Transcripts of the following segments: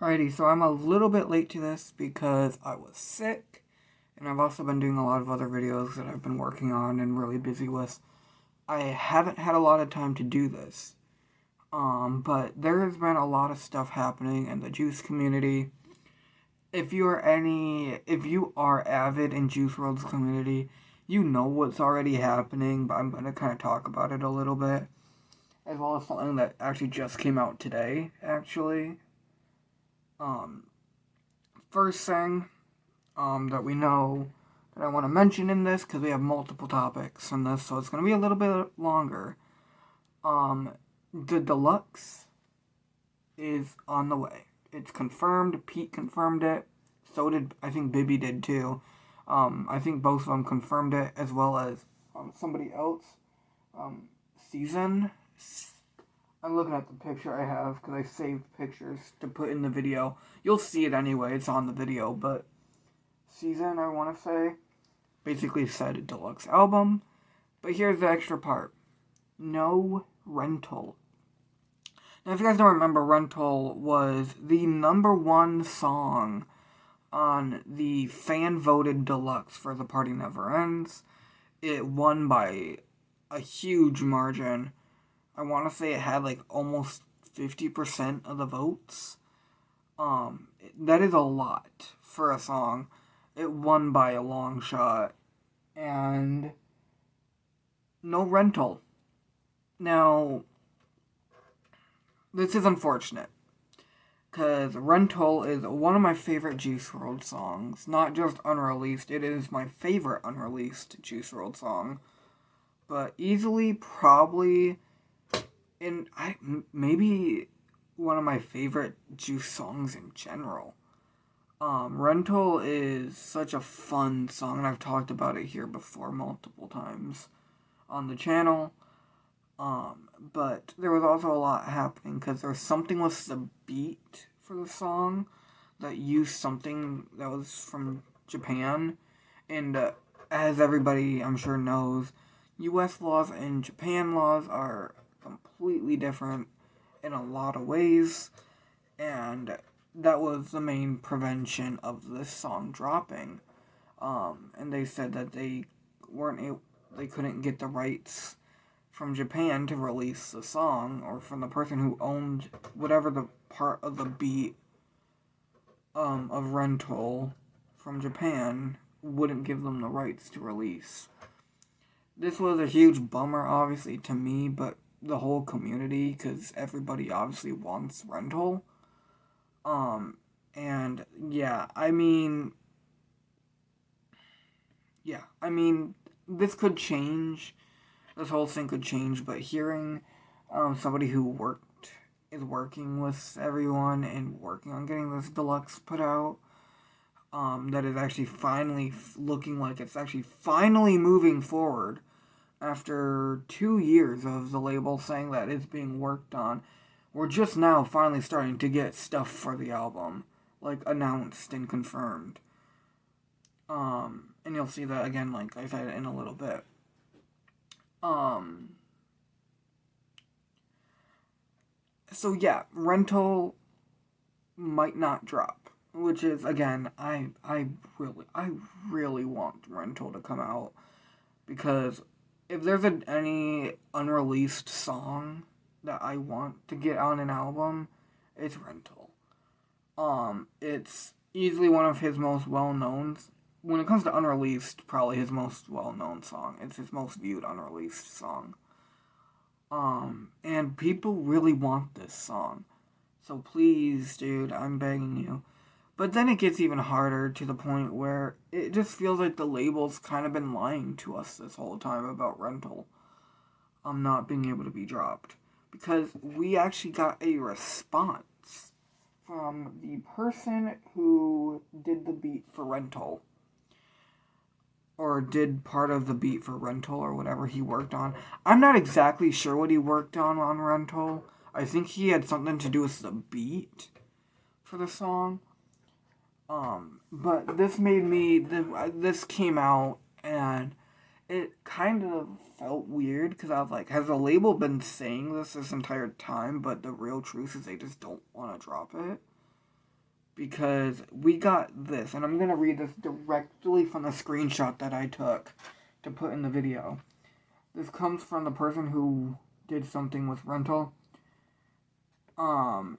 Alrighty, so I'm a little bit late to this because I was sick, and I've also been doing a lot of other videos that I've been working on and really busy with. I haven't had a lot of time to do this, but there has been a lot of stuff happening in the Juice community. If you are avid in Juice WRLD's community, you know what's already happening, but I'm going to kind of talk about it a little bit, as well as something that actually just came out today, actually. First thing that we know that I want to mention in this, because we have multiple topics in this, so it's going to be a little bit longer. The Deluxe is on the way. It's confirmed. Pete confirmed it. So did, I think Bibby did too. I think both of them confirmed it, as well as somebody else. Season. I'm looking at the picture I have because I saved pictures to put in the video. You'll see it anyway. It's on the video, but Season, I want to say, basically said a deluxe album. But here's the extra part. No rental. Now, if you guys don't remember, Rental was the #1 song on the fan-voted Deluxe for The Party Never Ends. It won by a huge margin. I want to say it had like almost 50% of the votes. That is a lot for a song. It won by a long shot. And no rental. Now, this is unfortunate, because Rental is one of my favorite Juice WRLD songs. Not just unreleased, it is my favorite unreleased Juice WRLD song. But easily, probably, maybe one of my favorite Juice songs in general. Rental is such a fun song, and I've talked about it here before multiple times on the channel. But there was also a lot happening, because there was something with the beat for the song that used something that was from Japan. And as everybody, I'm sure, knows, US laws and Japan laws are completely different in a lot of ways, and that was the main prevention of this song dropping. And they said that they couldn't get the rights from Japan to release the song, or from the person who owned whatever the part of the beat of Rental from Japan wouldn't give them the rights to release. This was a huge bummer, obviously, to me, but the whole community, because everybody obviously wants Rental. And yeah, I mean, this could change. This whole thing could change, but hearing somebody who is working with everyone and working on getting this Deluxe put out, that is actually finally looking like it's actually finally moving forward after 2 years of the label saying that it's being worked on. We're just now finally starting to get stuff for the album, like, announced and confirmed. And you'll see that again, like I said, in a little bit. So yeah, Rental might not drop, which is, again, I really want Rental to come out, because if there's any unreleased song that I want to get on an album, it's Rental. It's easily one of his most well-known. When it comes to unreleased, probably his most well-known song. It's his most viewed unreleased song. And people really want this song. So please, dude, I'm begging you. But then it gets even harder, to the point where it just feels like the label's kind of been lying to us this whole time about Rental not being able to be dropped. Because we actually got a response from the person who did the beat for Rental, or did part of the beat for Rental, or whatever he worked on. I'm not exactly sure what he worked on Rental. I think he had something to do with the beat for the song. But this came out, and it kind of felt weird, because I was like, has the label been saying this entire time, but the real truth is they just don't want to drop it? because we got this, and I'm going to read this directly from the screenshot that I took to put in the video. This comes from the person who did something with rental.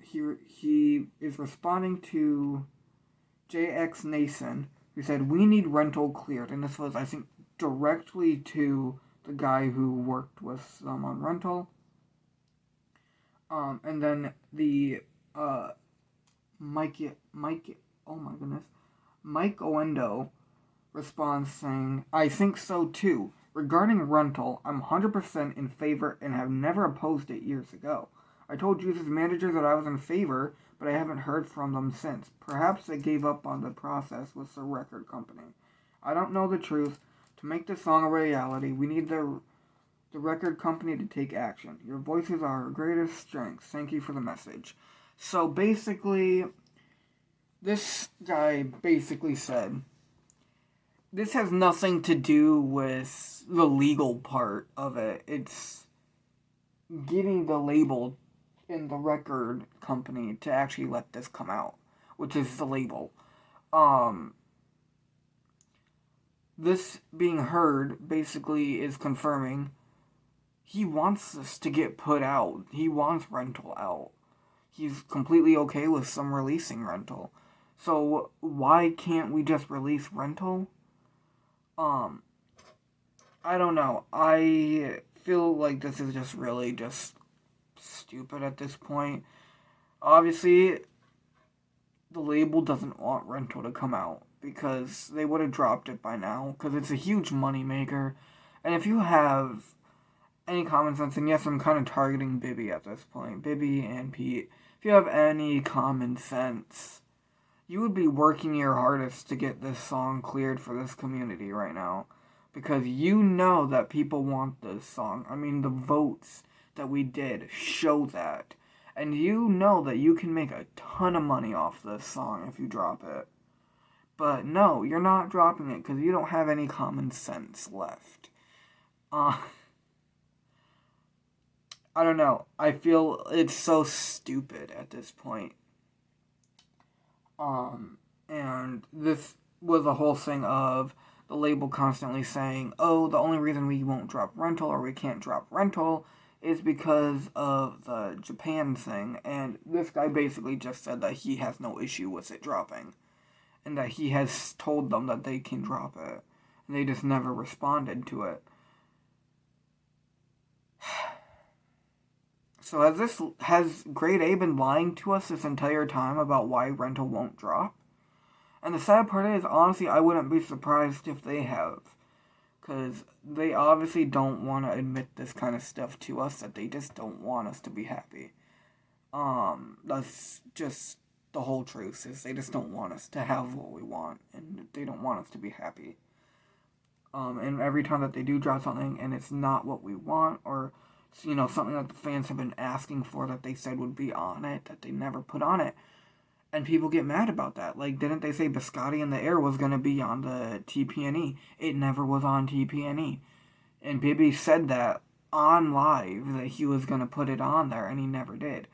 He is responding to JX Nason, who said, "We need rental cleared." And this was, I think, directly to the guy who worked with them on rental. And then the Mike Oendo responds saying, "I think so too. Regarding rental, I'm 100% in favor and have never opposed it years ago. I told Juice's manager that I was in favor, but I haven't heard from them since. Perhaps they gave up on the process with the record company. I don't know the truth. To make this song a reality, we need the record company to take action. Your voices are our greatest strength. Thank you for the message." So basically, this guy basically said, this has nothing to do with the legal part of it. It's getting the label in the record company to actually let this come out, which is the label. This being heard basically is confirming he wants this to get put out. He wants rental out. He's completely okay with some releasing rental. So why can't we just release rental? I don't know. I feel like this is just really just stupid at this point. Obviously, the label doesn't want rental to come out because they would have dropped it by now because it's a huge moneymaker. And if you have any common sense, and yes, I'm kind of targeting Bibby at this point, Bibby and Pete, if you have any common sense, you would be working your hardest to get this song cleared for this community right now. Because you know that people want this song. I mean, the votes that we did show that. And you know that you can make a ton of money off this song if you drop it. But no, you're not dropping it because you don't have any common sense left. I don't know. I feel it's so stupid at this point. And this was a whole thing of the label constantly saying, "Oh, the only reason we won't drop rental or we can't drop rental is because of the Japan thing." And this guy basically just said that he has no issue with it dropping. And that he has told them that they can drop it. And they just never responded to it. So has Grade A been lying to us this entire time about why rental won't drop? And the sad part is, honestly, I wouldn't be surprised if they have. Because they obviously don't want to admit this kind of stuff to us, that they just don't want us to be happy. That's just the whole truth, is they just don't want us to have what we want, and they don't want us to be happy. And every time that they do drop something, and it's not what we want, or something that the fans have been asking for that they said would be on it, that they never put on it. And people get mad about that. Like, didn't they say Biscotti in the Air was going to be on the TPNE? It never was on TPNE. And Bibby said that on live, that he was going to put it on there, and he never did.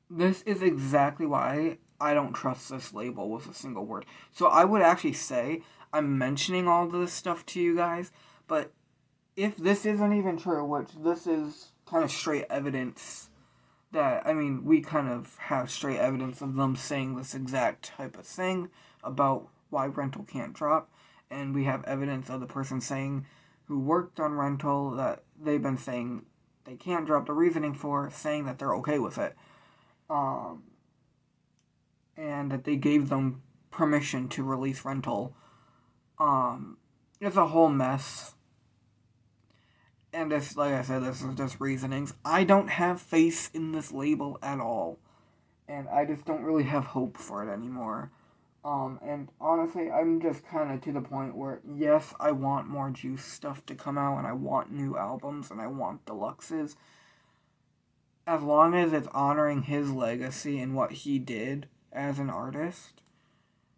This is exactly why I don't trust this label with a single word. So I would actually say, I'm mentioning all this stuff to you guys, but if this isn't even true, which this is kind of straight evidence that, we kind of have straight evidence of them saying this exact type of thing about why rental can't drop, and we have evidence of the person saying who worked on rental that they've been saying they can't drop, the reasoning for saying that they're okay with it, and that they gave them permission to release rental. It's a whole mess. And this, like I said, this is just reasonings. I don't have faith in this label at all. And I just don't really have hope for it anymore. And honestly, I'm just kind of to the point where, yes, I want more Juice stuff to come out, and I want new albums, and I want deluxes. As long as it's honoring his legacy and what he did as an artist.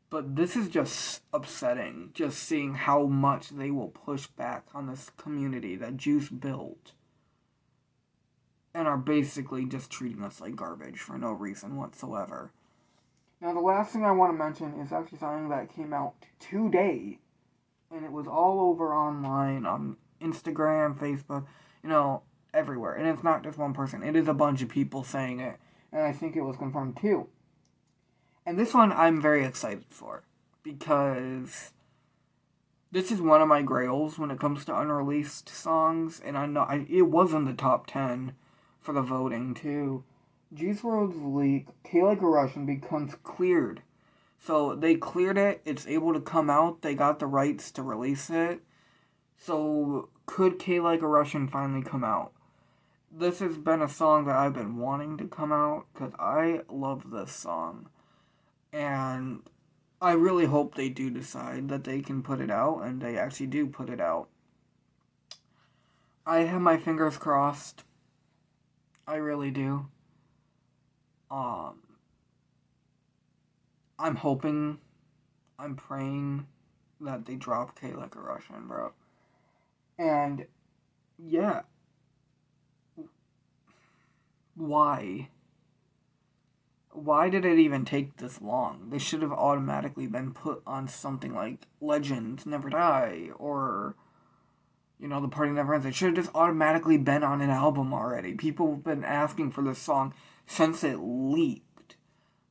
But this is just upsetting, just seeing how much they will push back on this community that Juice built. and are basically just treating us like garbage for no reason whatsoever. Now, the last thing I want to mention is actually something that came out today, and it was all over online, on Instagram, Facebook, everywhere. And it's not just one person, it is a bunch of people saying it, and I think it was confirmed too. And this one I'm very excited for, because this is one of my grails when it comes to unreleased songs, and I know it was in the top 10 for the voting too. Juice WRLD's leak, K Like a Russian, becomes cleared. So they cleared it, it's able to come out, they got the rights to release it. So could K Like a Russian finally come out? This has been a song that I've been wanting to come out, because I love this song. And I really hope they do decide that they can put it out, and they actually do put it out. I have my fingers crossed. I really do. I'm hoping, I'm praying that they drop K Like a Russian, bro. And, yeah. Why? Why did it even take this long? They should have automatically been put on something like Legends Never Die, or, The Party Never Ends. It should have just automatically been on an album already. People have been asking for this song since it leaked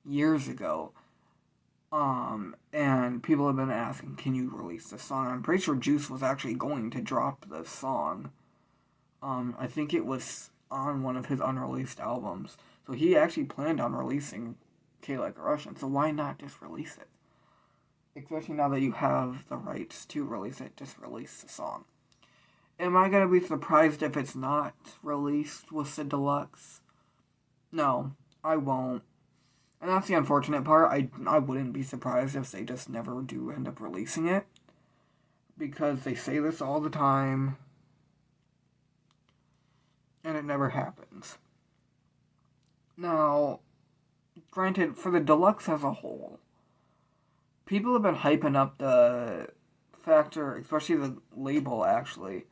years ago. And people have been asking, can you release this song? I'm pretty sure Juice was actually going to drop this song. I think it was on one of his unreleased albums. So he actually planned on releasing K Like a Russian. So why not just release it? Especially now that you have the rights to release it, just release the song. Am I going to be surprised if it's not released with the Deluxe? No, I won't. And that's the unfortunate part. I wouldn't be surprised if they just never do end up releasing it. Because they say this all the time. And it never happens. Now, granted, for the Deluxe as a whole, people have been hyping up the factor, especially the label actually,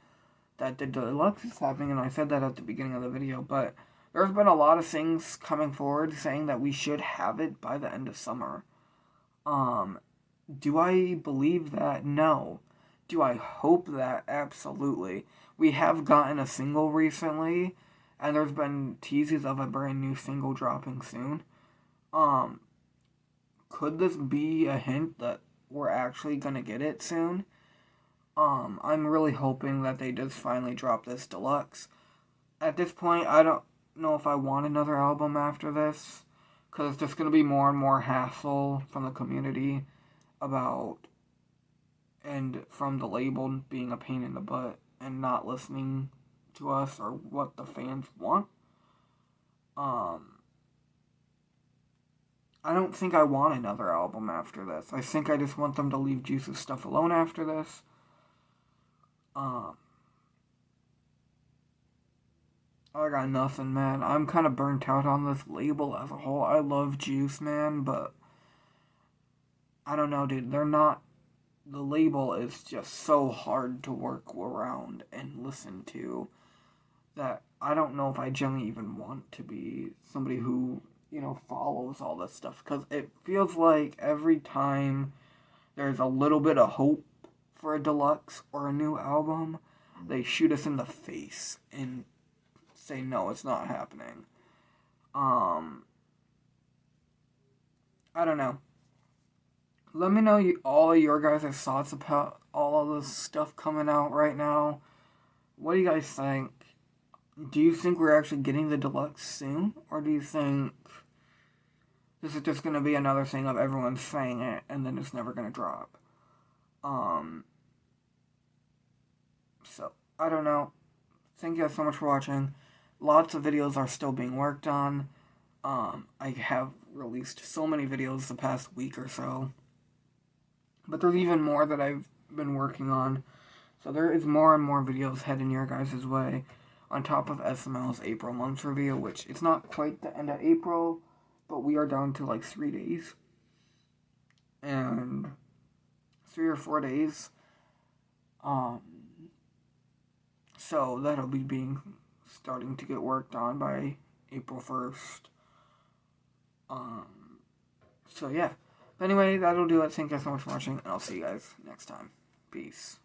that the Deluxe is happening, and I said that at the beginning of the video, but there's been a lot of things coming forward saying that we should have it by the end of summer. Do I believe that? No. Do I hope that? Absolutely. We have gotten a single recently, and there's been teases of a brand new single dropping soon. Could this be a hint that we're actually gonna get it soon? I'm really hoping that they just finally drop this Deluxe. At this point, I don't know if I want another album after this, because it's just gonna be more and more hassle from the community about, and from the label being a pain in the butt and not listening to us or what the fans want. I don't think I want another album after this. I think I just want them to leave Juice's stuff alone after this. I got nothing, man. I'm kind of burnt out on this label as a whole. I love Juice, man, but I don't know, dude. The label is just so hard to work around and listen to that I don't know if I generally even want to be somebody who, follows all this stuff. Because it feels like every time there's a little bit of hope for a Deluxe or a new album, they shoot us in the face and say, no, it's not happening. I don't know. Let me know all of your guys' thoughts about all of this stuff coming out right now. What do you guys think? Do you think we're actually getting the Deluxe soon? Or do you think this is just going to be another thing of everyone saying it and then it's never going to drop? So, I don't know. Thank you guys so much for watching. Lots of videos are still being worked on. I have released so many videos the past week or so. But there's even more that I've been working on. So there is more and more videos heading your guys' way. On top of SML's April month review, which it's not quite the end of April, but we are down to like 3 days. And 3 or 4 days. So that'll be being starting to get worked on by April 1st. So yeah. But anyway, that'll do it. Thank you guys so much for watching, and I'll see you guys next time. Peace.